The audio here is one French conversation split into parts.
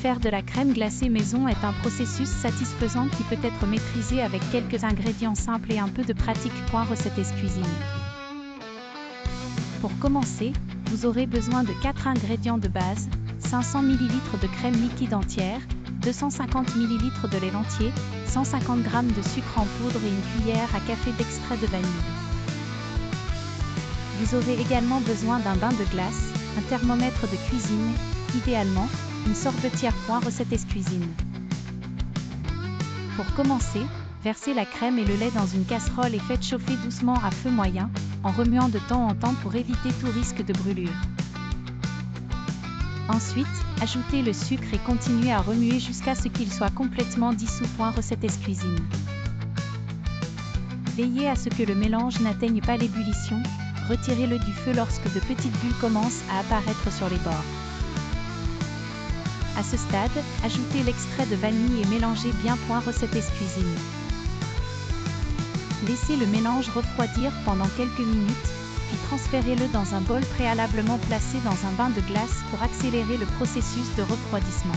Faire de la crème glacée maison est un processus satisfaisant qui peut être maîtrisé avec quelques ingrédients simples et un peu de pratique. Recette cuisine. Pour commencer, vous aurez besoin de 4 ingrédients de base, 500 ml de crème liquide entière, 250 ml de lait entier, 150 g de sucre en poudre et une cuillère à café d'extrait de vanille. Vous aurez également besoin d'un bain de glace, un thermomètre de cuisine, idéalement, une sorbetière. Recette cuisine. Pour commencer, versez la crème et le lait dans une casserole et faites chauffer doucement à feu moyen, en remuant de temps en temps pour éviter tout risque de brûlure. Ensuite, ajoutez le sucre et continuez à remuer jusqu'à ce qu'il soit complètement dissous. Recette cuisine. Veillez à ce que le mélange n'atteigne pas l'ébullition, retirez-le du feu lorsque de petites bulles commencent à apparaître sur les bords. À ce stade, ajoutez l'extrait de vanille et mélangez bien. Recette cuisine. Laissez le mélange refroidir pendant quelques minutes, puis transférez-le dans un bol préalablement placé dans un bain de glace pour accélérer le processus de refroidissement.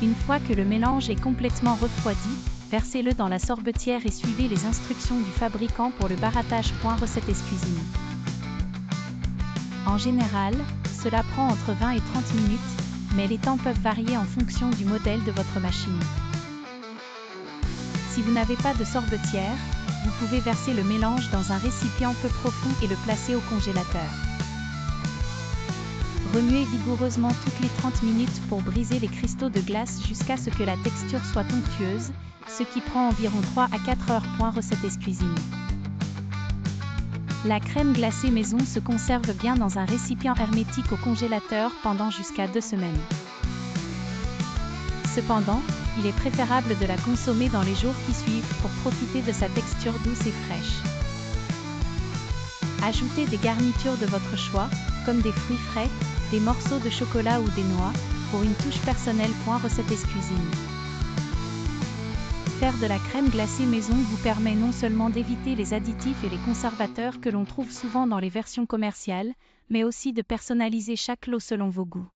Une fois que le mélange est complètement refroidi, versez-le dans la sorbetière et suivez les instructions du fabricant pour le barattage. Recette cuisine. En général, cela prend entre 20 et 30 minutes, mais les temps peuvent varier en fonction du modèle de votre machine. Si vous n'avez pas de sorbetière, vous pouvez verser le mélange dans un récipient peu profond et le placer au congélateur. Remuez vigoureusement toutes les 30 minutes pour briser les cristaux de glace jusqu'à ce que la texture soit onctueuse, ce qui prend environ 3 à 4 heures. Recette cuisine. La crème glacée maison se conserve bien dans un récipient hermétique au congélateur pendant jusqu'à 2 semaines. Cependant, il est préférable de la consommer dans les jours qui suivent pour profiter de sa texture douce et fraîche. Ajoutez des garnitures de votre choix, comme des fruits frais, des morceaux de chocolat ou des noix, pour une touche personnelle. Recette cuisine. Faire de la crème glacée maison vous permet non seulement d'éviter les additifs et les conservateurs que l'on trouve souvent dans les versions commerciales, mais aussi de personnaliser chaque lot selon vos goûts.